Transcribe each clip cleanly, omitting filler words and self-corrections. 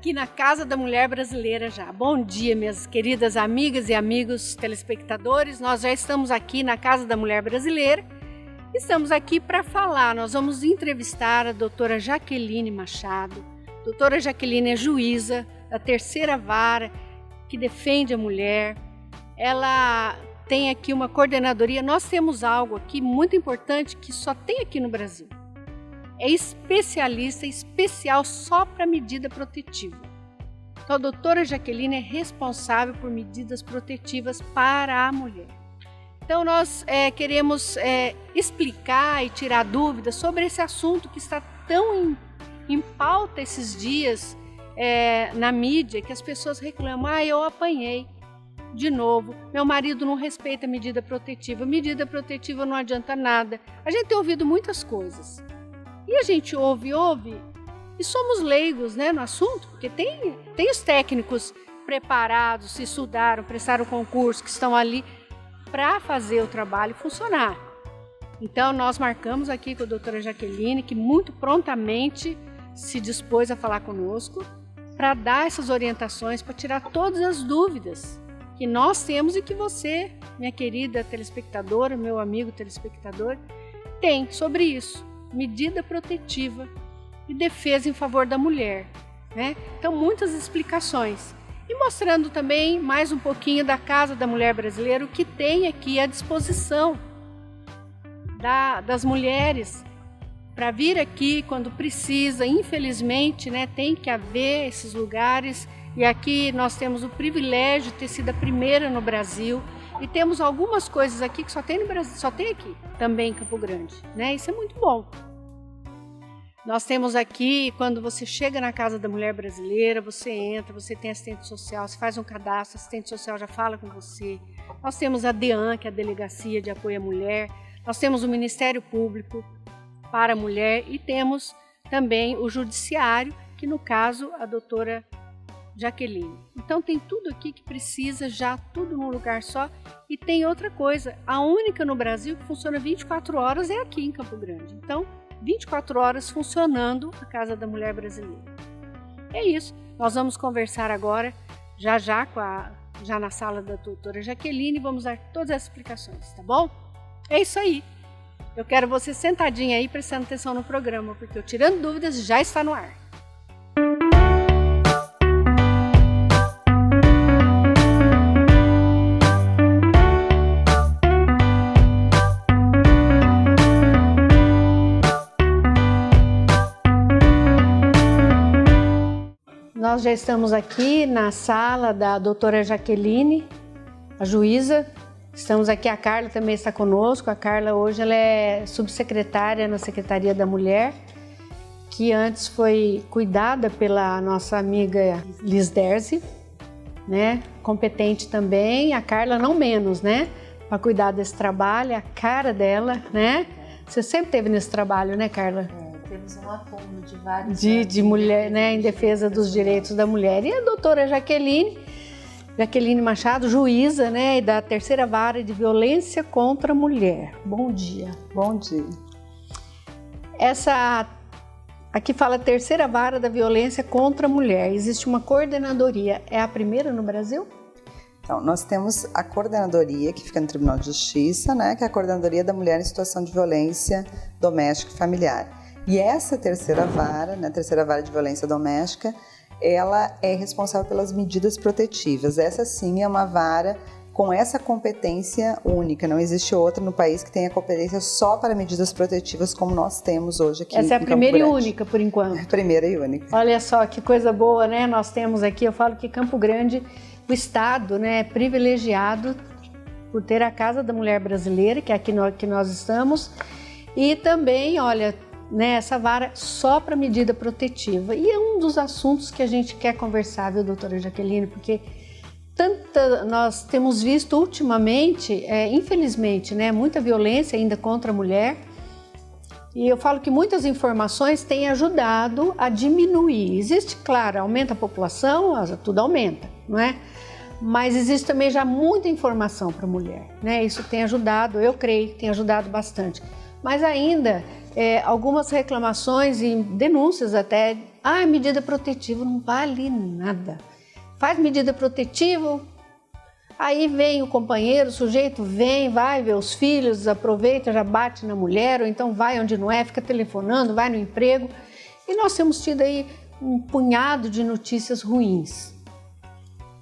aqui na Casa da Mulher Brasileira já. Bom dia, minhas queridas amigas e amigos telespectadores. Nós já estamos aqui na Casa da Mulher Brasileira. Estamos aqui para falar, nós vamos entrevistar a doutora Jaqueline Machado. Doutora Jaqueline é juíza da terceira vara que defende a mulher. Ela tem aqui uma coordenadoria. Nós temos algo aqui muito importante que só tem aqui no Brasil. É especialista, especial só para medida protetiva. Então, a doutora Jaqueline é responsável por medidas protetivas para a mulher. Então, nós queremos explicar e tirar dúvidas sobre esse assunto que está tão em pauta esses dias na mídia, que as pessoas reclamam, eu apanhei de novo, meu marido não respeita a medida protetiva não adianta nada. A gente tem ouvido muitas coisas. E a gente ouve e somos leigos, né, no assunto, porque tem os técnicos preparados, se estudaram, prestaram concurso, que estão ali para fazer o trabalho funcionar. Então nós marcamos aqui com a doutora Jaqueline, que muito prontamente se dispôs a falar conosco, para dar essas orientações, para tirar todas as dúvidas que nós temos e que você, minha querida telespectadora, meu amigo telespectador, tem sobre isso. Medida protetiva e defesa em favor da mulher, né? Então, muitas explicações. E mostrando também mais um pouquinho da Casa da Mulher Brasileira, o que tem aqui à disposição das mulheres para vir aqui quando precisa. Infelizmente, né, tem que haver esses lugares. E aqui nós temos o privilégio de ter sido a primeira no Brasil. E temos algumas coisas aqui que só tem no Brasil, só tem aqui, também em Campo Grande, né? Isso é muito bom. Nós temos aqui, quando você chega na Casa da Mulher Brasileira, você entra, você tem assistente social, você faz um cadastro, assistente social já fala com você. Nós temos a DEAN, que é a Delegacia de Apoio à Mulher. Nós temos o Ministério Público para a Mulher e temos também o Judiciário, que no caso a doutora Jaqueline. Então tem tudo aqui que precisa, já tudo num lugar só. E tem outra coisa, a única no Brasil que funciona 24 horas é aqui em Campo Grande. Então, 24 horas funcionando a Casa da Mulher Brasileira. É isso, nós vamos conversar agora, já na sala da doutora Jaqueline, vamos dar todas as explicações, tá bom? É isso aí. Eu quero você sentadinha aí, prestando atenção no programa, porque o Tirando Dúvidas já está no ar. Nós já estamos aqui na sala da doutora Jaqueline, a juíza. Estamos aqui, a Carla também está conosco. A Carla hoje ela é subsecretária na Secretaria da Mulher, que antes foi cuidada pela nossa amiga Liz Derzi, né? Competente também, a Carla não menos, né? Para cuidar desse trabalho, a cara dela, né? Você sempre teve nesse trabalho, né, Carla? Temos um acúmulo de vários de mulher, né, em defesa dos direitos da mulher. E a doutora Jaqueline Machado, juíza, né, da terceira vara de violência contra a mulher. Bom dia. Bom dia. Aqui fala terceira vara da violência contra a mulher. Existe uma coordenadoria. É a primeira no Brasil? Então, nós temos a coordenadoria que fica no Tribunal de Justiça, né, que é a Coordenadoria da Mulher em Situação de Violência Doméstica e Familiar. E essa terceira vara, né, terceira vara de violência doméstica, ela é responsável pelas medidas protetivas. Essa sim é uma vara com essa competência única. Não existe outra no país que tenha competência só para medidas protetivas como nós temos hoje aqui. Essa é a primeira e única, por enquanto. É a primeira e única. Olha só que coisa boa, né? Nós temos aqui, eu falo que Campo Grande, o Estado, né, é privilegiado por ter a Casa da Mulher Brasileira, que é aqui que nós estamos, e também, olha, né, essa vara só para medida protetiva. E é um dos assuntos que a gente quer conversar, viu, doutora Jaqueline? Porque nós temos visto ultimamente, infelizmente, né, muita violência ainda contra a mulher. E eu falo que muitas informações têm ajudado a diminuir. Existe, claro, aumenta a população, tudo aumenta, não é? Mas existe também já muita informação para a mulher, né? Isso tem ajudado, eu creio que tem ajudado bastante. Mas ainda algumas reclamações e denúncias até medida protetiva não vale nada. Faz medida protetiva, aí vem o companheiro, o sujeito vem, vai ver os filhos, aproveita, já bate na mulher, ou então vai onde não é, fica telefonando, vai no emprego. E nós temos tido aí um punhado de notícias ruins.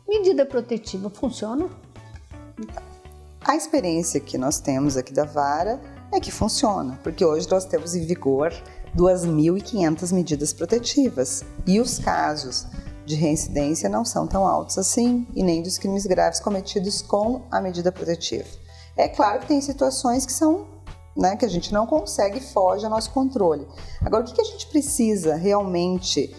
Medida protetiva funciona? A experiência que nós temos aqui da vara é que funciona, porque hoje nós temos em vigor 2.500 medidas protetivas e os casos de reincidência não são tão altos assim e nem dos crimes graves cometidos com a medida protetiva. É claro que tem situações que são, né, que a gente não consegue, foge ao nosso controle. Agora, o que a gente precisa realmente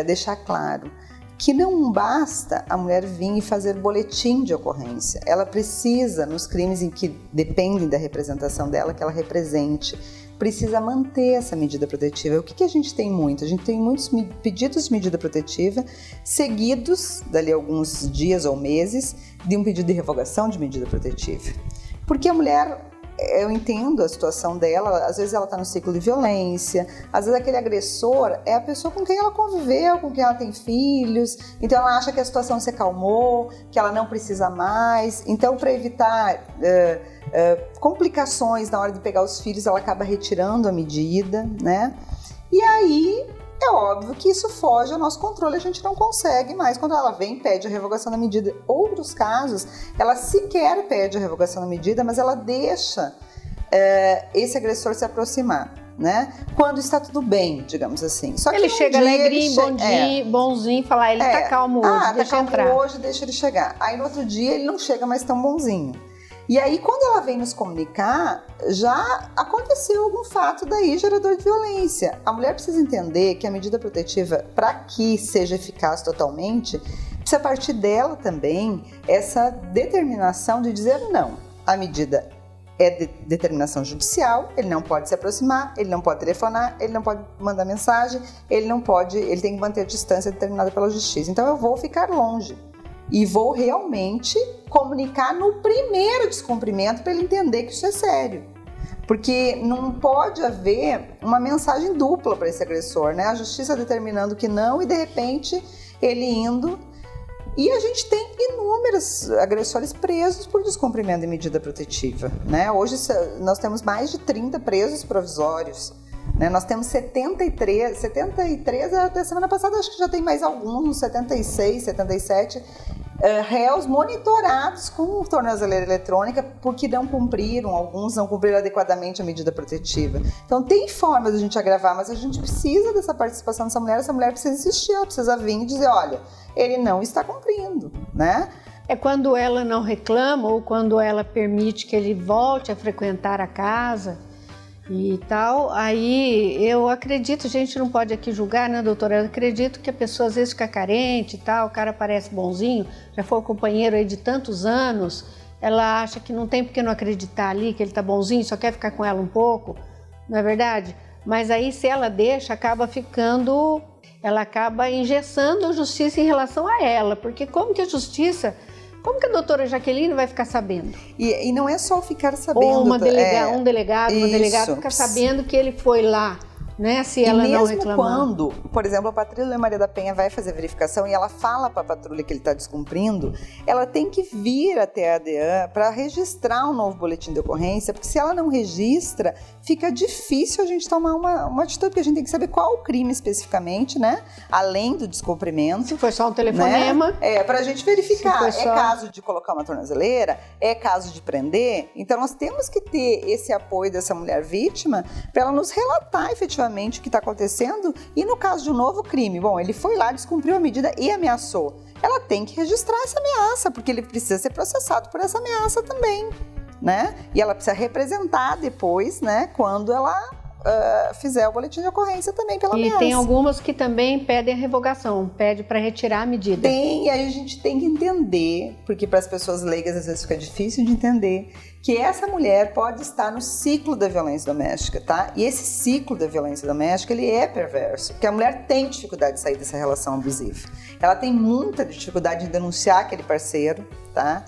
deixar claro? Que não basta a mulher vir e fazer boletim de ocorrência. Ela precisa, nos crimes em que dependem da representação dela, que ela represente, precisa manter essa medida protetiva. O que a gente tem muito? A gente tem muitos pedidos de medida protetiva seguidos, dali alguns dias ou meses, de um pedido de revogação de medida protetiva. Porque a mulher, eu entendo a situação dela, às vezes ela está no ciclo de violência, às vezes aquele agressor é a pessoa com quem ela conviveu, com quem ela tem filhos, então ela acha que a situação se acalmou, que ela não precisa mais, então para evitar complicações na hora de pegar os filhos, ela acaba retirando a medida, né? E aí é óbvio que isso foge ao nosso controle, a gente não consegue mais. Quando ela vem, pede a revogação da medida. Outros casos, ela sequer pede a revogação da medida, mas ela deixa esse agressor se aproximar, né? Quando está tudo bem, digamos assim. Só que ele chega alegrinho, bonzinho, falar, ele tá calmo hoje, deixa tá entrar. Calmo hoje, deixa ele chegar. Aí no outro dia ele não chega mais tão bonzinho. E aí, quando ela vem nos comunicar, já aconteceu algum fato daí gerador de violência. A mulher precisa entender que a medida protetiva, para que seja eficaz totalmente, precisa partir dela também essa determinação de dizer não. A medida é de determinação judicial, ele não pode se aproximar, ele não pode telefonar, ele não pode mandar mensagem, ele tem que manter a distância determinada pela justiça. Então eu vou ficar longe. E vou realmente comunicar no primeiro descumprimento para ele entender que isso é sério. Porque não pode haver uma mensagem dupla para esse agressor, né? A justiça determinando que não e de repente ele indo. E a gente tem inúmeros agressores presos por descumprimento de medida protetiva, né? Hoje nós temos mais de 30 presos provisórios. Nós temos 73 até semana passada, acho que já tem mais alguns, 76, 77 réus monitorados com tornozeleira eletrônica porque alguns não cumpriram adequadamente a medida protetiva. Então tem formas de a gente agravar, mas a gente precisa dessa participação dessa mulher, essa mulher precisa insistir, ela precisa vir e dizer, olha, ele não está cumprindo, né? É quando ela não reclama ou quando ela permite que ele volte a frequentar a casa e tal, aí eu acredito, a gente não pode aqui julgar, né, doutora? Eu acredito que a pessoa às vezes fica carente e tal, o cara parece bonzinho, já foi o companheiro aí de tantos anos, ela acha que não tem por que não acreditar ali, que ele tá bonzinho, só quer ficar com ela um pouco, não é verdade? Mas aí se ela deixa, ela acaba engessando a justiça em relação a ela, porque como que a doutora Jaqueline vai ficar sabendo? E não é só ficar sabendo. Ou um delegado, uma delegada fica sabendo que ele foi lá, né? Se ela não reclamar. Mesmo quando, por exemplo, a Patrulha Maria da Penha vai fazer verificação e ela fala para a patrulha que ele está descumprindo, ela tem que vir até a DEAN para registrar um novo boletim de ocorrência, porque se ela não registra, fica difícil a gente tomar uma atitude, porque a gente tem que saber qual o crime especificamente, né? Além do descumprimento. Se foi só um telefonema. Né? Para a gente verificar. É caso de colocar uma tornozeleira? É caso de prender? Então nós temos que ter esse apoio dessa mulher vítima para ela nos relatar efetivamente o que está acontecendo e no caso de um novo crime, bom, ele foi lá, descumpriu a medida e ameaçou. Ela tem que registrar essa ameaça, porque ele precisa ser processado por essa ameaça também, né? E ela precisa representar depois, né, quando ela fizer o boletim de ocorrência também pela ameaça. E tem algumas que também pedem a revogação, pede para retirar a medida. Tem, e aí a gente tem que entender, porque para as pessoas leigas às vezes fica difícil de entender, que essa mulher pode estar no ciclo da violência doméstica, tá? E esse ciclo da violência doméstica, ele é perverso, porque a mulher tem dificuldade de sair dessa relação abusiva. Ela tem muita dificuldade de denunciar aquele parceiro, tá?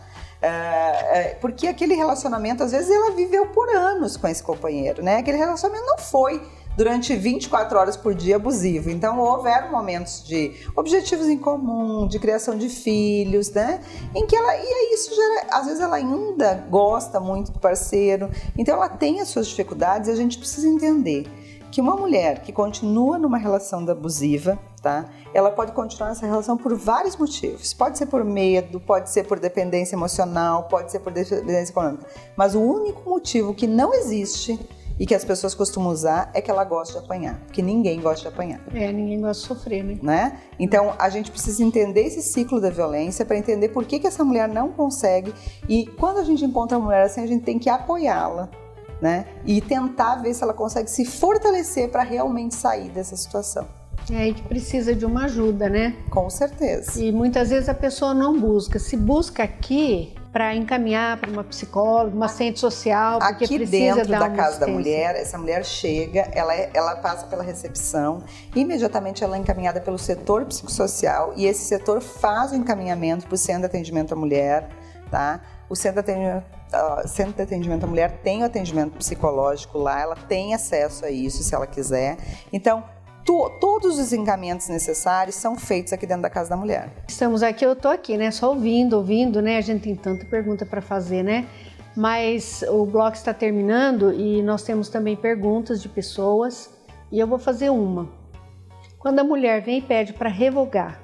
Porque aquele relacionamento, às vezes, ela viveu por anos com esse companheiro, né? Aquele relacionamento não foi durante 24 horas por dia abusivo. Então houveram momentos de objetivos em comum, de criação de filhos, né? Em que ela, e aí isso gera, às vezes ela ainda gosta muito do parceiro, então ela tem as suas dificuldades e a gente precisa entender que uma mulher que continua numa relação abusiva, tá? Ela pode continuar nessa relação por vários motivos. Pode ser por medo, pode ser por dependência emocional, pode ser por dependência econômica. Mas o único motivo que não existe e que as pessoas costumam usar é que ela gosta de apanhar. Porque ninguém gosta de apanhar. Ninguém gosta de sofrer, né? Então, a gente precisa entender esse ciclo da violência para entender por que essa mulher não consegue. E quando a gente encontra uma mulher assim, a gente tem que apoiá-la, né? E tentar ver se ela consegue se fortalecer para realmente sair dessa situação. É aí que precisa de uma ajuda, né? Com certeza. E muitas vezes a pessoa não busca. Se busca aqui para encaminhar para uma psicóloga, uma assistente social, porque aqui precisa dentro dar da uma casa da assistência. mulher, essa mulher chega, ela passa pela recepção, imediatamente ela é encaminhada pelo setor psicossocial e esse setor faz o encaminhamento para o Centro de Atendimento à Mulher, tá? O Centro de Atendimento à Mulher tem o atendimento psicológico lá, ela tem acesso a isso se ela quiser. Então, todos os encaminhamentos necessários são feitos aqui dentro da Casa da Mulher. Estamos aqui, eu tô aqui, né? Só ouvindo, né? A gente tem tanta pergunta para fazer, né? Mas o bloco está terminando e nós temos também perguntas de pessoas e eu vou fazer uma. Quando a mulher vem e pede para revogar,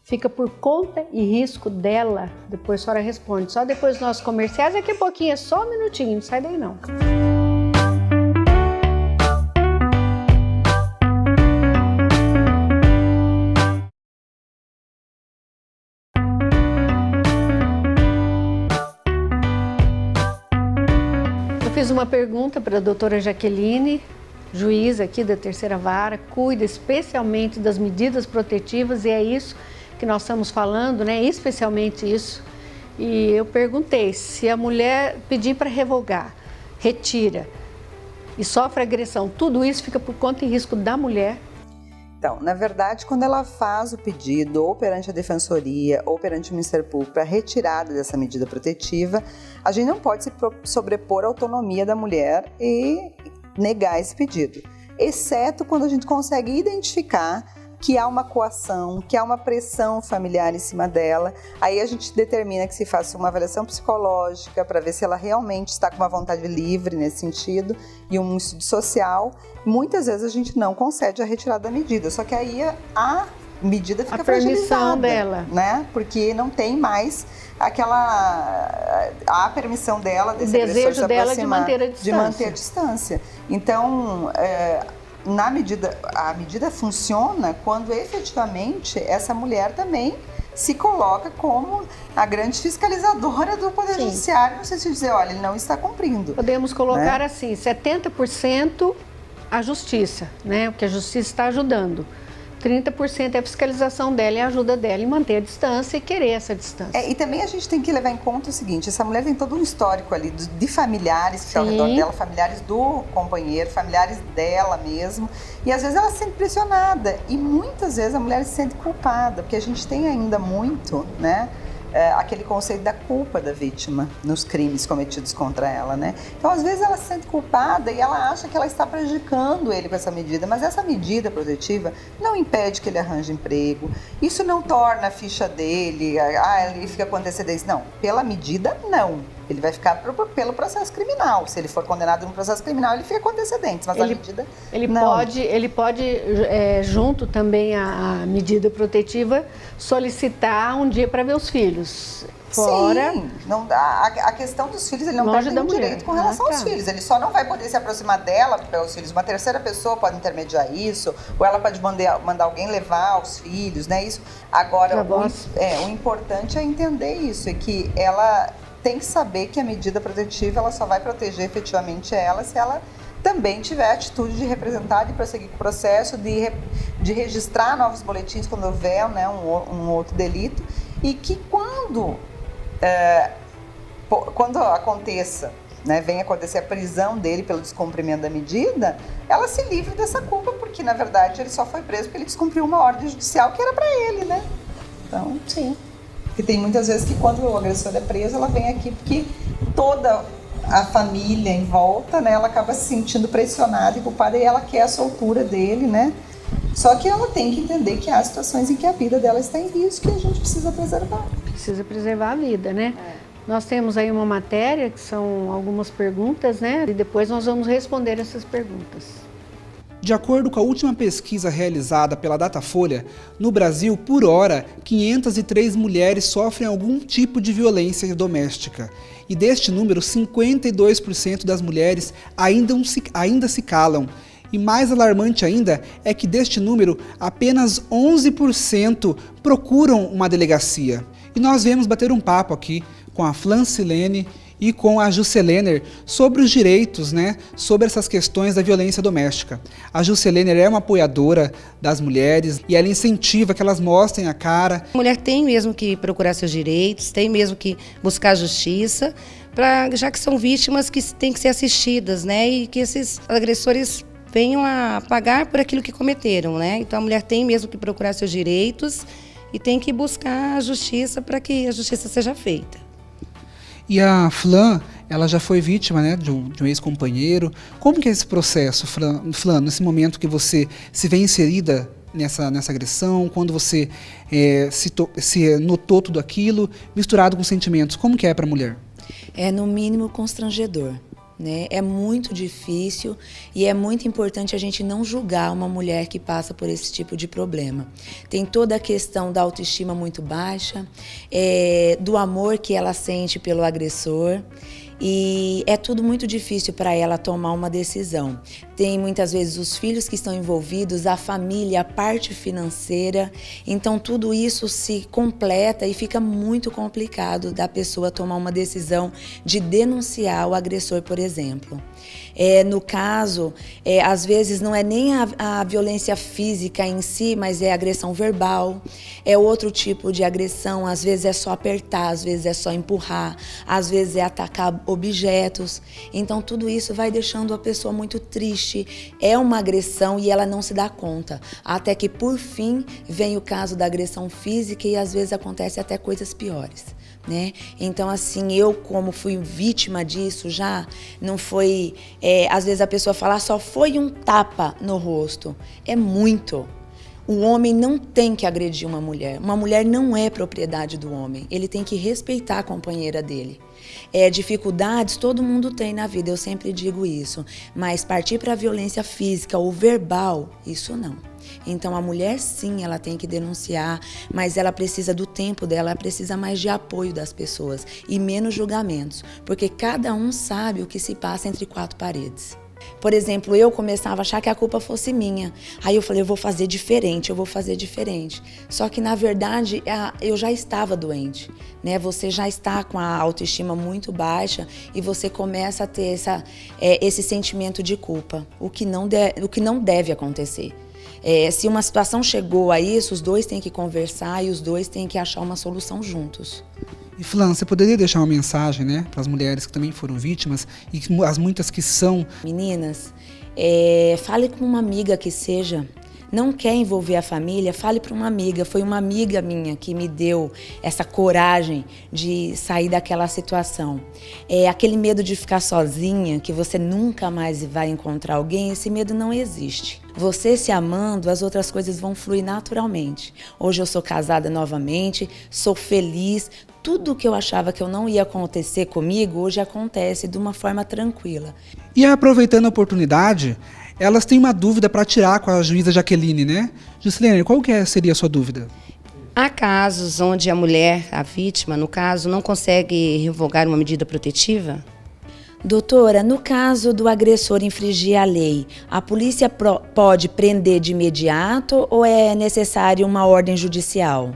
fica por conta e risco dela? Depois a senhora responde. Só depois dos nossos comerciais, daqui a pouquinho, é só um minutinho, não sai daí não. Fiz uma pergunta para a doutora Jaqueline, juíza aqui da terceira vara, cuida especialmente das medidas protetivas e é isso que nós estamos falando, né? Especialmente isso. E eu perguntei se a mulher pedir para revogar, retira e sofre agressão, tudo isso fica por conta e risco da mulher? Então, na verdade, quando ela faz o pedido ou perante a Defensoria ou perante o Ministério Público para retirada dessa medida protetiva, a gente não pode se sobrepor à autonomia da mulher e negar esse pedido, exceto quando a gente consegue identificar que há uma coação, que há uma pressão familiar em cima dela. Aí a gente determina que se faça uma avaliação psicológica para ver se ela realmente está com uma vontade livre nesse sentido e um estudo social. Muitas vezes a gente não concede a retirada da medida, só que aí a medida fica fragilizada, dela, né? Porque não tem mais a permissão dela, desse desejo dela de manter a distância. Então, a medida funciona quando efetivamente essa mulher também se coloca como a grande fiscalizadora do Poder Judiciário, não sei se dizer, olha, ele não está cumprindo. Podemos colocar assim, 70% a justiça, né? Porque a justiça está ajudando. 30% é a fiscalização dela e a ajuda dela em manter a distância e querer essa distância. E também a gente tem que levar em conta o seguinte, essa mulher tem todo um histórico ali de familiares que estão ao redor dela, familiares do companheiro, familiares dela mesmo, e às vezes ela se sente pressionada e muitas vezes a mulher se sente culpada, porque a gente tem ainda muito, né, aquele conceito da culpa da vítima nos crimes cometidos contra ela, né? Então, às vezes ela se sente culpada e ela acha que ela está prejudicando ele com essa medida, mas essa medida protetiva não impede que ele arranje emprego, isso não torna a ficha dele, ele fica com antecedência, não, pela medida não. Ele vai ficar pelo processo criminal. Se ele for condenado num processo criminal, ele fica com antecedentes, mas a medida não. Ele pode, junto também à medida protetiva, solicitar um dia para ver os filhos. Fora. Sim, não dá. A questão dos filhos, ele não perde nenhum direito com relação aos filhos. Ele só não vai poder se aproximar dela pelos filhos. Uma terceira pessoa pode intermediar isso, ou ela pode mandar alguém levar os filhos, né? Isso. Agora, o importante é entender isso, é que ela tem que saber que a medida protetiva ela só vai proteger efetivamente ela se ela também tiver a atitude de representar, de prosseguir com o processo, de registrar novos boletins quando houver, né, um outro delito, e que quando aconteça, né, venha acontecer a prisão dele pelo descumprimento da medida, ela se livre dessa culpa, porque na verdade ele só foi preso porque ele descumpriu uma ordem judicial que era para ele, né? Então, sim. Porque tem muitas vezes que quando o agressor é preso, ela vem aqui porque toda a família em volta, né, ela acaba se sentindo pressionada e culpada e ela quer a soltura dele, né? Só que ela tem que entender que há situações em que a vida dela está em risco e a gente precisa preservar. Precisa preservar a vida, né? Nós temos aí uma matéria que são algumas perguntas, né? E depois nós vamos responder essas perguntas. De acordo com a última pesquisa realizada pela Datafolha, no Brasil, por hora, 503 mulheres sofrem algum tipo de violência doméstica. E deste número, 52% das mulheres ainda se calam. E mais alarmante ainda é que deste número, apenas 11% procuram uma delegacia. E nós viemos bater um papo aqui com a Flancilene e com a Jusceléner sobre os direitos, né, sobre essas questões da violência doméstica. A Jusceléner é uma apoiadora das mulheres e ela incentiva que elas mostrem a cara. A mulher tem mesmo que procurar seus direitos, tem mesmo que buscar justiça, já que são vítimas que têm que ser assistidas, né, e que esses agressores venham a pagar por aquilo que cometeram, né? Então a mulher tem mesmo que procurar seus direitos e tem que buscar a justiça para que a justiça seja feita. E a Flan, ela já foi vítima, né, de um ex-companheiro. Como que é esse processo, Flan, nesse momento que você se vê inserida nessa agressão, quando você se notou tudo aquilo, misturado com sentimentos, como que é para a mulher? É no mínimo constrangedor. Né? É muito difícil e é muito importante a gente não julgar uma mulher que passa por esse tipo de problema. Tem toda a questão da autoestima muito baixa, do amor que ela sente pelo agressor. E é tudo muito difícil para ela tomar uma decisão. Tem muitas vezes os filhos que estão envolvidos, a família, a parte financeira. Então tudo isso se completa e fica muito complicado da pessoa tomar uma decisão de denunciar o agressor, por exemplo. No caso, às vezes não é nem a violência física em si, mas é agressão verbal, é outro tipo de agressão, às vezes é só apertar, às vezes é só empurrar, às vezes é atacar objetos. Então tudo isso vai deixando a pessoa muito triste, é uma agressão e ela não se dá conta, até que por fim vem o caso da agressão física e às vezes acontece até coisas piores. Né? Então assim, eu como fui vítima disso já, não foi, às vezes a pessoa fala, só foi um tapa no rosto, é muito. O homem não tem que agredir uma mulher não é propriedade do homem, ele tem que respeitar a companheira dele. Dificuldades todo mundo tem na vida, eu sempre digo isso, mas partir para a violência física ou verbal, isso não. Então a mulher sim, ela tem que denunciar, mas ela precisa do tempo dela, ela precisa mais de apoio das pessoas e menos julgamentos, porque cada um sabe o que se passa entre quatro paredes. Por exemplo, eu começava a achar que a culpa fosse minha. Aí eu falei, eu vou fazer diferente. Só que, na verdade, eu já estava doente, né? Você já está com a autoestima muito baixa e você começa a ter esse sentimento de culpa, o que não deve acontecer. Se uma situação chegou a isso, os dois têm que conversar e os dois têm que achar uma solução juntos. E Flan, você poderia deixar uma mensagem, né, para as mulheres que também foram vítimas e as muitas que são? Meninas, fale com uma amiga que seja. Não quer envolver a família, fale para uma amiga. Foi uma amiga minha que me deu essa coragem de sair daquela situação. Aquele medo de ficar sozinha, que você nunca mais vai encontrar alguém, esse medo não existe. Você se amando, as outras coisas vão fluir naturalmente. Hoje eu sou casada novamente, sou feliz. Tudo que eu achava que eu não ia acontecer comigo, hoje acontece de uma forma tranquila. E aproveitando a oportunidade, elas têm uma dúvida para tirar com a juíza Jaqueline, né? Jusceléner, qual que seria a sua dúvida? Há casos onde a mulher, a vítima, no caso, não consegue revogar uma medida protetiva? Doutora, no caso do agressor infringir a lei, a polícia pode prender de imediato ou é necessário uma ordem judicial?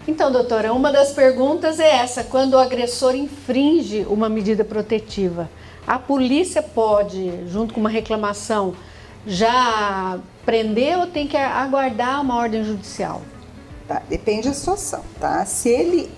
Então, doutora, uma das perguntas é essa: quando o agressor infringe uma medida protetiva, a polícia pode, junto com uma reclamação, já prender ou tem que aguardar uma ordem judicial? Tá, depende da situação, tá? Se ele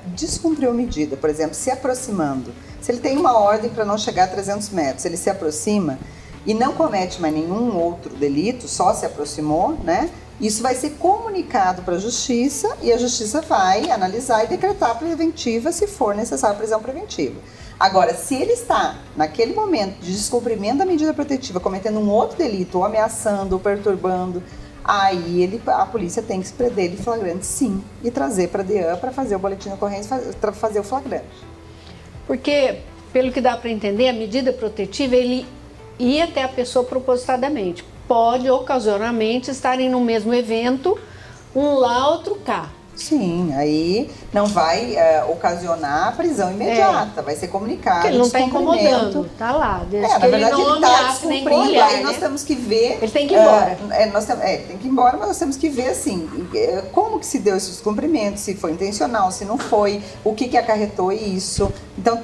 descumpriu a medida, por exemplo, se aproximando, se ele tem uma ordem para não chegar a 300 metros, ele se aproxima e não comete mais nenhum outro delito, só se aproximou, né? isso vai ser comunicado para a justiça e a justiça vai analisar e decretar a preventiva se for necessário prisão preventiva. Agora, se ele está, naquele momento de descumprimento da medida protetiva, cometendo um outro delito, ou ameaçando, ou perturbando, aí a polícia tem que se prender ele flagrante, sim, e trazer para a DEAN para fazer o boletim de ocorrência, fazer o flagrante. Porque, pelo que dá para entender, a medida protetiva, ele ia até a pessoa propositadamente. Pode, ocasionalmente, estarem no mesmo evento, um lá, outro cá. Sim, aí não vai ocasionar a prisão imediata, vai ser comunicado. Porque ele não está incomodando, tá lá. Desde que na verdade ele não está ameaça nem descumprindo, olhar, aí nós temos que ver... Ele tem que ir embora. Ele tem que ir embora, mas nós temos que ver, assim, como que se deu esse descumprimento, se foi intencional, se não foi, o que acarretou isso. Então,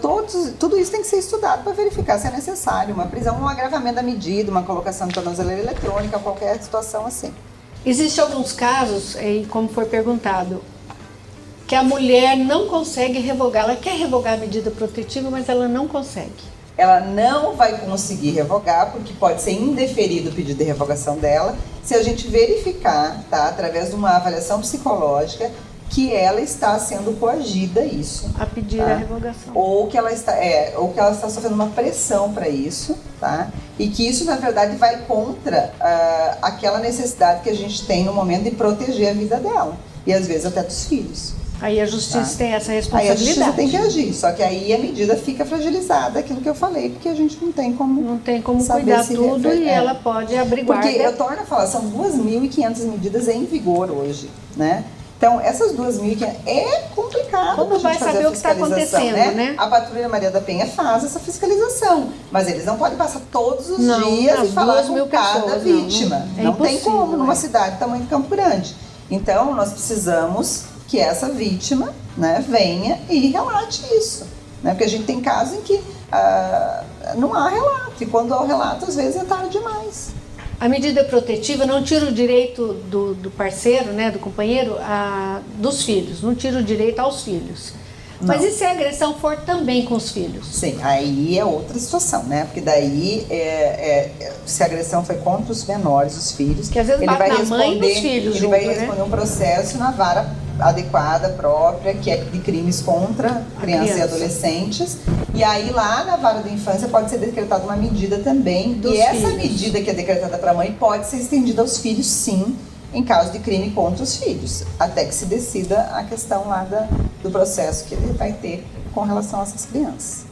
tudo isso tem que ser estudado para verificar se é necessário uma prisão, um agravamento da medida, uma colocação de tornozeleira eletrônica, qualquer situação assim. Existem alguns casos, como foi perguntado, que a mulher não consegue revogar. Ela quer revogar a medida protetiva, mas ela não consegue. Ela não vai conseguir revogar, porque pode ser indeferido o pedido de revogação dela, se a gente verificar, tá, através de uma avaliação psicológica, que ela está sendo coagida a isso. A pedir, tá? A revogação. Ou que ela está sofrendo uma pressão para isso, tá? E que isso, na verdade, vai contra aquela necessidade que a gente tem no momento de proteger a vida dela. E às vezes até dos filhos. Aí a justiça tem essa responsabilidade. Aí a justiça tem que agir, só que aí a medida fica fragilizada, aquilo que eu falei, porque a gente não tem como... Não tem como cuidar tudo e ela pode abrir guarda. Porque eu torno a falar, são 2.500 medidas em vigor hoje, né? Então, essas 2.500 é complicado. Como vai saber o que está acontecendo, né? A Patrulha Maria da Penha faz essa fiscalização, mas eles não podem passar todos os dias e falar com cada vítima. Não tem como numa cidade do tamanho de Campo Grande. Então, nós precisamos que essa vítima, né, venha e relate isso. Né? Porque a gente tem casos em que não há relato, e quando há o relato, às vezes é tarde demais. A medida protetiva não tira o direito do parceiro, né, do companheiro, dos filhos, não tira o direito aos filhos. Não. Mas e se a agressão for também com os filhos? Sim, aí é outra situação, né? Porque daí, se a agressão foi contra os menores, os filhos, que às vezes ele vai na mãe dos filhos ele vai responder um processo na vara adequada, própria, que é de crimes contra crianças e adolescentes. E aí lá na vara da infância pode ser decretada uma medida também. E essa medida que é decretada para a mãe pode ser estendida aos filhos, sim, em caso de crime contra os filhos, até que se decida a questão lá do processo que ele vai ter com relação a essas crianças.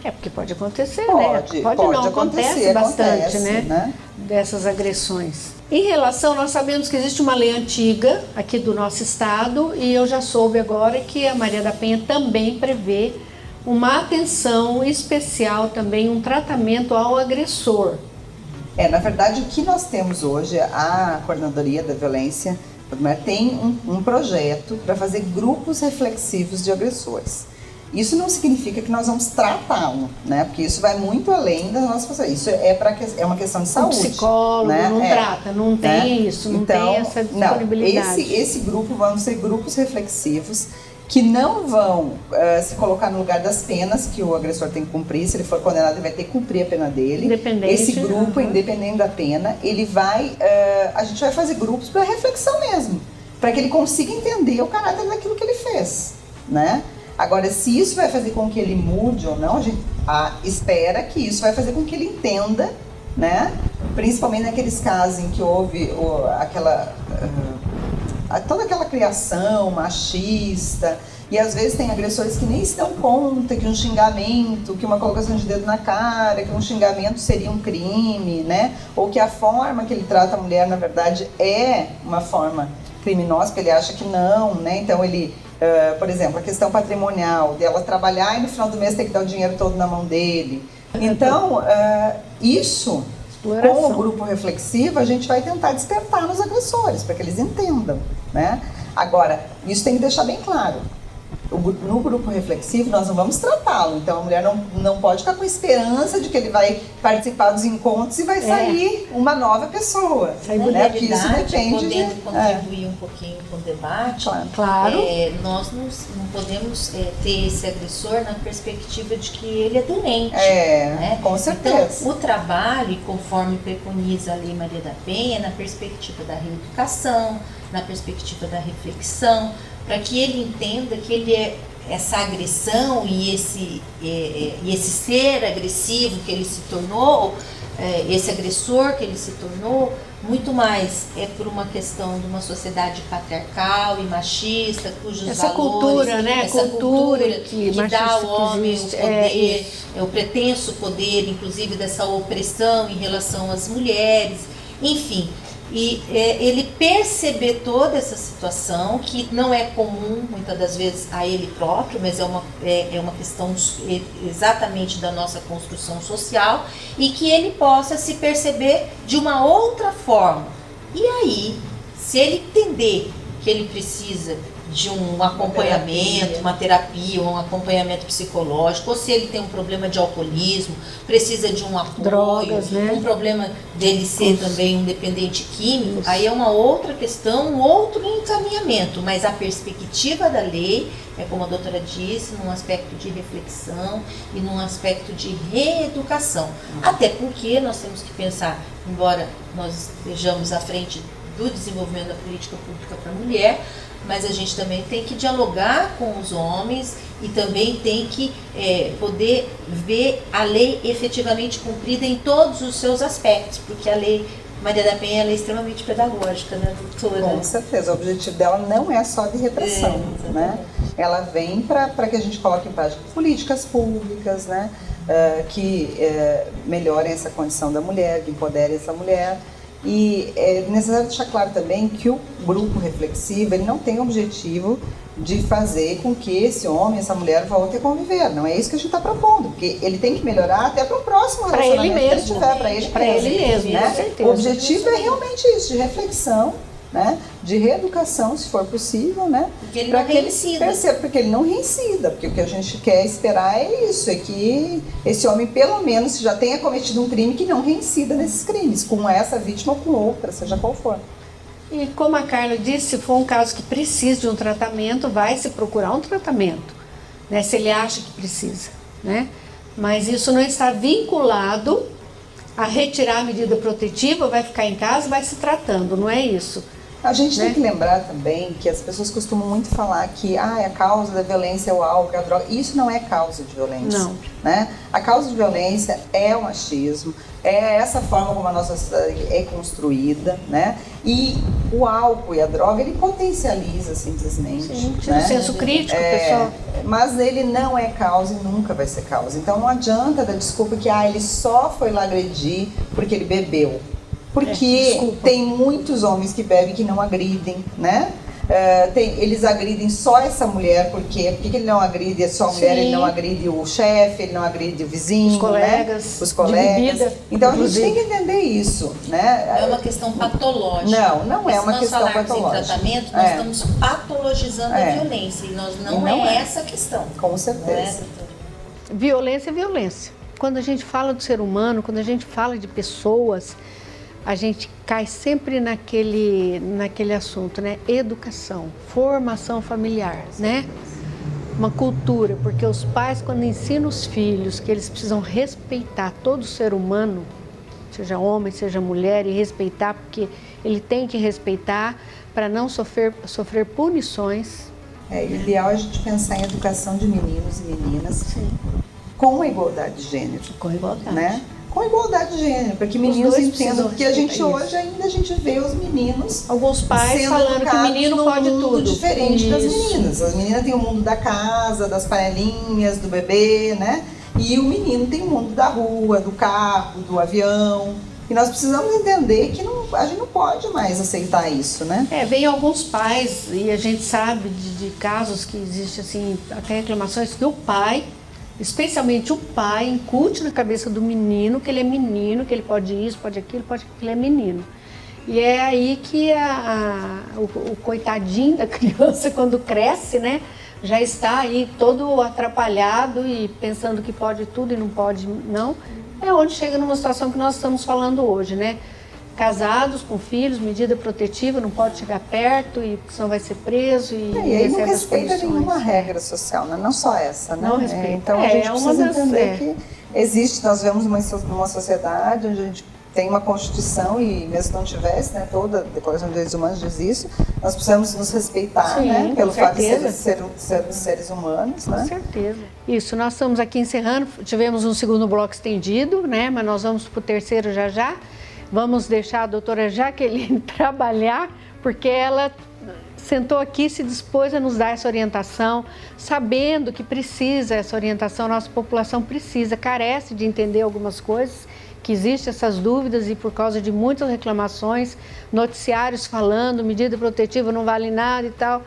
Porque pode acontecer, né? Pode não, acontece bastante, né? Dessas agressões. Em relação, nós sabemos que existe uma lei antiga aqui do nosso estado e eu já soube agora que a Maria da Penha também prevê uma atenção especial também, um tratamento ao agressor. Na verdade, o que nós temos hoje, a Coordenadoria da Violência tem um projeto para fazer grupos reflexivos de agressores. Isso não significa que nós vamos tratá-lo, né? Porque isso vai muito além da nossa pessoa. Isso é uma questão de saúde. O psicólogo, né? Não trata, não tem isso, não tem essa disponibilidade. Esse grupo vão ser grupos reflexivos que não vão se colocar no lugar das penas que o agressor tem que cumprir. Se ele for condenado, ele vai ter que cumprir a pena dele. Esse grupo, independente da pena, ele vai... a gente vai fazer grupos para reflexão mesmo, para que ele consiga entender o caráter daquilo que ele fez, né? Agora, se isso vai fazer com que ele mude ou não, a gente espera que isso vai fazer com que ele entenda, né? Principalmente naqueles casos em que houve toda aquela criação machista, e às vezes tem agressores que nem se dão conta que um xingamento, que uma colocação de dedo na cara, que um xingamento seria um crime, né? Ou que a forma que ele trata a mulher, na verdade, é uma forma criminosa, porque ele acha que não, né? Então ele... por exemplo, a questão patrimonial, dela trabalhar e no final do mês ter que dar o dinheiro todo na mão dele. Então, isso, com o grupo reflexivo, a gente vai tentar despertar nos agressores, para que eles entendam, né? Agora, isso tem que deixar bem claro. No grupo reflexivo, nós não vamos tratá-lo. Então, a mulher não pode ficar com esperança de que ele vai participar dos encontros e vai sair uma nova pessoa. Na Porque isso depende podendo contribuir um pouquinho com o debate, Claro. Nós não podemos ter esse agressor na perspectiva de que ele é doente. Né? Com certeza. Então, o trabalho, conforme preconiza a Lei Maria da Penha, na perspectiva da reeducação, na perspectiva da reflexão, para que ele entenda que ele é essa agressão e esse ser agressivo que ele se tornou, esse agressor que ele se tornou, muito mais por uma questão de uma sociedade patriarcal e machista, cujos essa valores, cultura, né? essa cultura que dá ao homem o existe, poder, o pretenso poder, inclusive dessa opressão em relação às mulheres, enfim. E ele perceber toda essa situação, que não é comum, muitas das vezes, a ele próprio, mas é uma questão exatamente da nossa construção social, e que ele possa se perceber de uma outra forma. E aí, se ele entender que ele precisa de um acompanhamento, uma terapia, um acompanhamento psicológico, ou se ele tem um problema de alcoolismo, precisa de um apoio, drogas, né? Um problema dele ser também um dependente químico, aí é uma outra questão, um outro encaminhamento, mas a perspectiva da lei é, como a doutora disse, num aspecto de reflexão e num aspecto de reeducação. Até porque nós temos que pensar, embora nós estejamos à frente do desenvolvimento da política pública para a mulher, mas a gente também tem que dialogar com os homens e também tem que poder ver a lei efetivamente cumprida em todos os seus aspectos, porque a lei Maria da Penha é extremamente pedagógica, né, doutora? Com certeza, o objetivo dela não é só de repressão, né? Ela vem para que a gente coloque em prática políticas públicas, né? Que melhorem essa condição da mulher, que empoderem essa mulher. E é necessário deixar claro também que o grupo reflexivo ele não tem o objetivo de fazer com que esse homem, essa mulher volte a conviver. Não é isso que a gente está propondo, porque ele tem que melhorar até para o próximo relacionamento que ele tiver, para ele mesmo, né? Com certeza. O objetivo é realmente isso, de reflexão, né? De reeducação, se for possível, né? Porque ele não reincida. Porque ele não reincida, porque o que a gente quer esperar é isso, é que esse homem, pelo menos, se já tenha cometido um crime, que não reincida nesses crimes, com essa vítima ou com outra, seja qual for. E como a Carla disse, se for um caso que precisa de um tratamento, vai se procurar um tratamento, né? Se ele acha que precisa, né? Mas isso não está vinculado a retirar a medida protetiva, vai ficar em casa, vai se tratando, não é isso. A gente tem que lembrar também que as pessoas costumam muito falar que a causa da violência é o álcool, é a droga. Isso não é causa de violência. Não. Né? A causa de violência é o machismo, é essa forma como a nossa sociedade é construída, né? E o álcool e a droga, ele potencializa simplesmente. Sim, tira né? o senso crítico, pessoal. Mas ele não é causa e nunca vai ser causa. Então não adianta dar desculpa que ele só foi lá agredir porque ele bebeu. Porque tem muitos homens que bebem que não agridem, né? Eles agridem só essa mulher, porque ele não agride só a mulher, ele não agride o chefe, ele não agride o vizinho, os colegas, né? Os colegas. Bebida, então inclusive. A gente tem que entender isso, né? É uma questão patológica. Não é uma questão patológica. Se nós falarmos em tratamento, nós estamos patologizando a violência, e nós não é essa a questão. Com certeza. Violência é violência. Quando a gente fala do ser humano, quando a gente fala de pessoas, a gente cai sempre naquele assunto, né? Educação, formação familiar, né? Uma cultura, porque os pais, quando ensinam os filhos que eles precisam respeitar todo ser humano, seja homem, seja mulher, e respeitar, porque ele tem que respeitar para não sofrer punições. O ideal é a gente pensar em educação de meninos e meninas com a igualdade de gênero. Com igualdade. Né? Com igualdade de gênero, para que meninos entendam, porque a gente hoje ainda vê os meninos, alguns pais falando que o menino pode tudo, diferente das meninas. As meninas têm o mundo da casa, das panelinhas, do bebê, né? E o menino tem o mundo da rua, do carro, do avião. E nós precisamos entender que a gente não pode mais aceitar isso, né? Vem alguns pais, e a gente sabe de casos que existe assim, até reclamações, que o pai, especialmente o pai, incute na cabeça do menino que ele é menino, que ele pode isso, pode aquilo, ele é menino. E é aí que o coitadinho da criança, quando cresce, né, já está aí todo atrapalhado e pensando que pode tudo e não pode não. É onde chega numa situação que nós estamos falando hoje, né? Casados, com filhos, medida protetiva, não pode chegar perto, e senão vai ser preso. E aí não respeita nenhuma regra social, né? Não só essa, né? Não respeita. Então a gente precisa entender que existe, nós vivemos numa sociedade onde a gente tem uma Constituição, e mesmo se não tivesse, né, toda a Declaração de Direitos Humanos diz isso, nós precisamos nos respeitar, sim, né, pelo fato de sermos seres humanos. Né? Com certeza. Isso, nós estamos aqui encerrando, tivemos um segundo bloco estendido, né, mas nós vamos para o terceiro já. Vamos deixar a doutora Jaqueline trabalhar, porque ela sentou aqui e se dispôs a nos dar essa orientação, sabendo que precisa essa orientação, nossa população precisa, carece de entender algumas coisas, que existem essas dúvidas e por causa de muitas reclamações, noticiários falando, medida protetiva não vale nada e tal.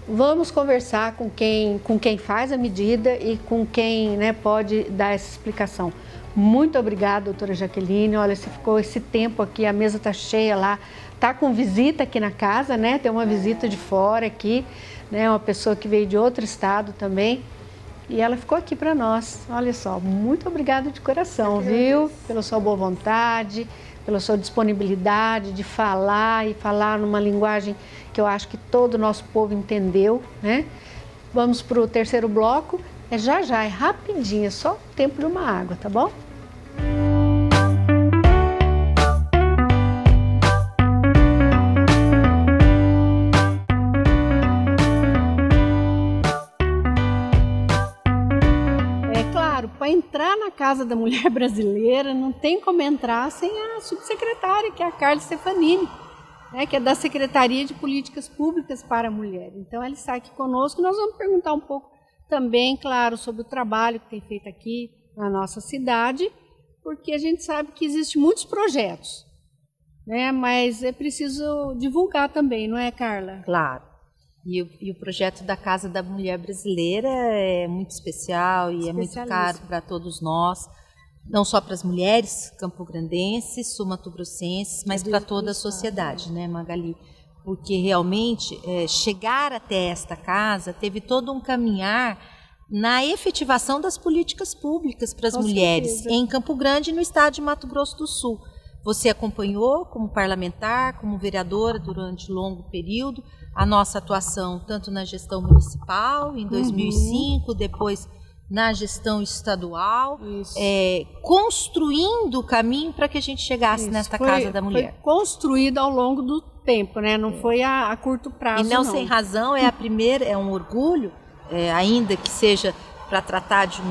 Vamos conversar com quem faz a medida e com quem, né, pode dar essa explicação. Muito obrigada, doutora Jaqueline. Olha, você ficou esse tempo aqui, a mesa está cheia lá, está com visita aqui na casa, né? Tem uma visita de fora aqui, né? Uma pessoa que veio de outro estado também. E ela ficou aqui para nós. Olha só, muito obrigada de coração, viu? Pela sua boa vontade, pela sua disponibilidade de falar e falar numa linguagem que eu acho que todo o nosso povo entendeu, né? Vamos para o terceiro bloco. Já, é rapidinho, é só o tempo de uma água, tá bom? Para entrar na Casa da Mulher Brasileira, não tem como entrar sem a subsecretária, que é a Carla Stefanini, né, que é da Secretaria de Políticas Públicas para a Mulher. Então, ela está aqui conosco. Nós vamos perguntar um pouco também, claro, sobre o trabalho que tem feito aqui na nossa cidade, porque a gente sabe que existem muitos projetos, né, mas é preciso divulgar também, não é, Carla? Claro. E o projeto da Casa da Mulher Brasileira é muito especial e é muito caro para todos nós, não só para as mulheres campograndenses, sul-mato-grossenses, mas para toda a sociedade, né, Magali? Porque realmente chegar até esta casa teve todo um caminhar na efetivação das políticas públicas para as mulheres em Campo Grande e no estado de Mato Grosso do Sul. Você acompanhou como parlamentar, como vereadora durante longo período, a nossa atuação tanto na gestão municipal, em 2005, depois na gestão estadual, construindo o caminho para que a gente chegasse nesta Casa da Mulher. Foi construído ao longo do tempo, né? Não foi a curto prazo, e não sem razão, é a primeira, é um orgulho, ainda que seja para tratar de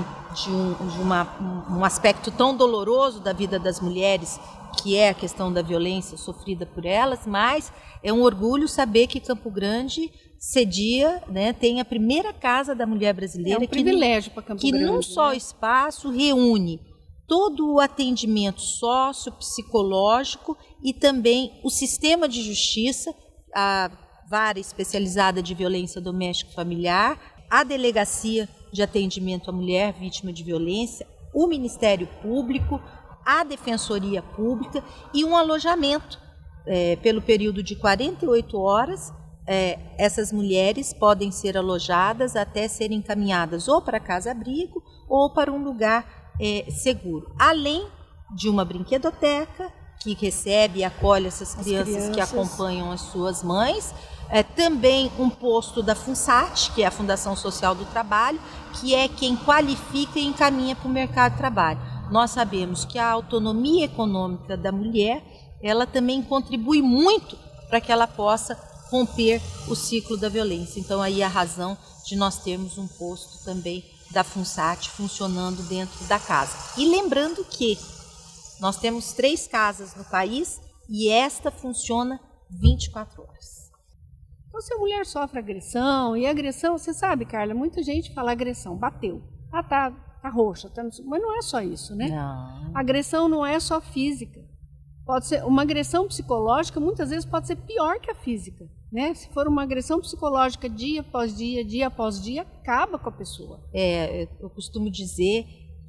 um aspecto tão doloroso da vida das mulheres, que é a questão da violência sofrida por elas, mas é um orgulho saber que Campo Grande cedia, né, tem a primeira Casa da Mulher Brasileira, privilégio para Campo Grande, que num só espaço reúne todo o atendimento sociopsicológico e também o sistema de justiça, a vara especializada de violência doméstica e familiar, a delegacia de atendimento à mulher vítima de violência, o Ministério Público, a Defensoria Pública e um alojamento. Pelo período de 48 horas, essas mulheres podem ser alojadas até serem encaminhadas ou para casa-abrigo ou para um lugar seguro. Além de uma brinquedoteca que recebe e acolhe essas crianças que acompanham as suas mães, também um posto da FUNSAT, que é a Fundação Social do Trabalho, que é quem qualifica e encaminha para o mercado de trabalho. Nós sabemos que a autonomia econômica da mulher, ela também contribui muito para que ela possa romper o ciclo da violência. Então, aí a razão de nós termos um posto também da FUNSAT funcionando dentro da casa. E lembrando que nós temos 3 casas no país e esta funciona 24 horas. Então, se a mulher sofre agressão, e agressão, você sabe, Carla, muita gente fala agressão, bateu, tá roxa, mas não é só isso, né? Não. A agressão não é só física. Pode ser uma agressão psicológica, muitas vezes pode ser pior que a física, né? Se for uma agressão psicológica dia após dia, dia após dia, acaba com a pessoa. Eu costumo dizer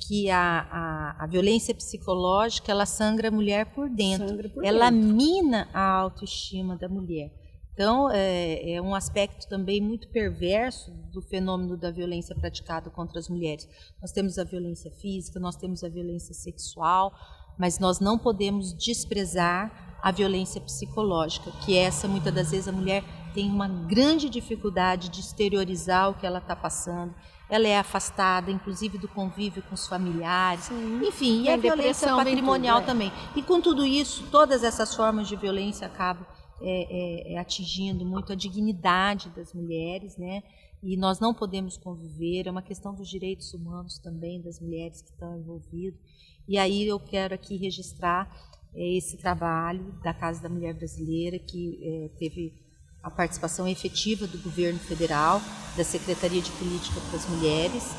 que a violência psicológica, ela sangra a mulher por dentro. Ela dentro. mina a autoestima da mulher. Então, é um aspecto também muito perverso do fenômeno da violência praticada contra as mulheres. Nós temos a violência física, nós temos a violência sexual, mas nós não podemos desprezar a violência psicológica, que essa, muitas das vezes, a mulher tem uma grande dificuldade de exteriorizar o que ela está passando. Ela é afastada, inclusive, do convívio com os familiares. Sim. Enfim, e a violência patrimonial também. E com tudo isso, todas essas formas de violência acabam atingindo muito a dignidade das mulheres, né? E nós não podemos conviver, é uma questão dos direitos humanos também, das mulheres que estão envolvidas. E aí eu quero aqui registrar esse trabalho da Casa da Mulher Brasileira, que teve a participação efetiva do governo federal, da Secretaria de Política para as Mulheres.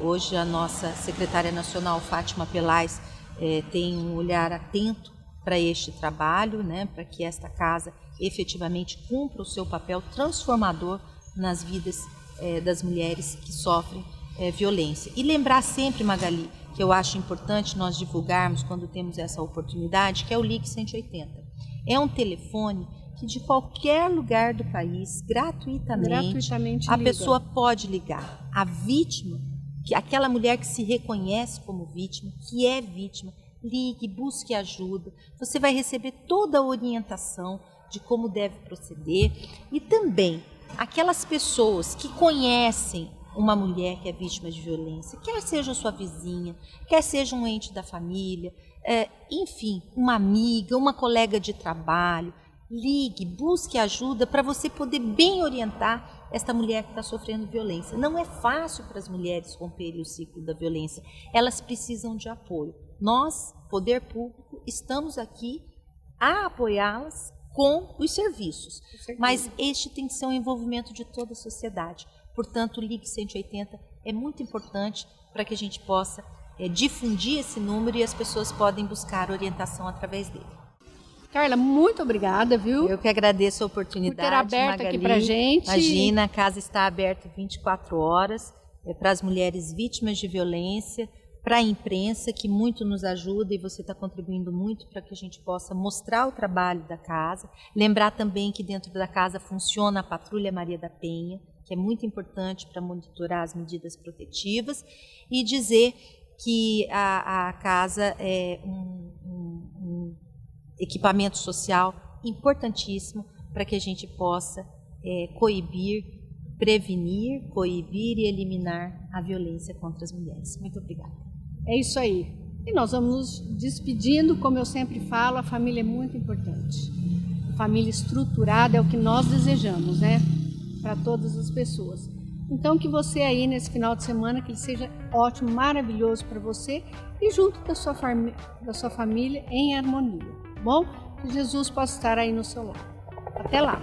Hoje a nossa secretária nacional, Fátima Pelais, tem um olhar atento para este trabalho, né, para que esta casa efetivamente cumpra o seu papel transformador nas vidas das mulheres que sofrem violência. E lembrar sempre, Magali, que eu acho importante nós divulgarmos quando temos essa oportunidade, que é o Ligue 180. É um telefone que de qualquer lugar do país, gratuitamente a liga. Pessoa pode ligar. A vítima, aquela mulher que se reconhece como vítima, que é vítima, ligue, busque ajuda. Você vai receber toda a orientação de como deve proceder. E também aquelas pessoas que conhecem uma mulher que é vítima de violência, quer seja sua vizinha, quer seja um ente da família, enfim, uma amiga, uma colega de trabalho, ligue, busque ajuda para você poder bem orientar esta mulher que está sofrendo violência. Não é fácil para as mulheres romperem o ciclo da violência, elas precisam de apoio. Nós, poder público, estamos aqui a apoiá-las com os serviços, mas este tem que ser um envolvimento de toda a sociedade. Portanto, o Ligue 180 é muito importante para que a gente possa difundir esse número e as pessoas podem buscar orientação através dele. Carla, muito obrigada, viu? Eu que agradeço a oportunidade, por ter aberto Magali. Aqui pra gente. Imagina, a casa está aberta 24 horas para as mulheres vítimas de violência, para a imprensa, que muito nos ajuda, e você está contribuindo muito para que a gente possa mostrar o trabalho da casa. Lembrar também que dentro da casa funciona a Patrulha Maria da Penha, que é muito importante para monitorar as medidas protetivas, e dizer que a casa é um equipamento social importantíssimo para que a gente possa prevenir, coibir e eliminar a violência contra as mulheres. Muito obrigada. É isso aí. E nós vamos nos despedindo, como eu sempre falo, a família é muito importante. A família estruturada é o que nós desejamos, né? Para todas as pessoas. Então, que você aí nesse final de semana, que ele seja ótimo, maravilhoso para você e junto da sua família em harmonia. Bom, que Jesus possa estar aí no seu lado. Até lá!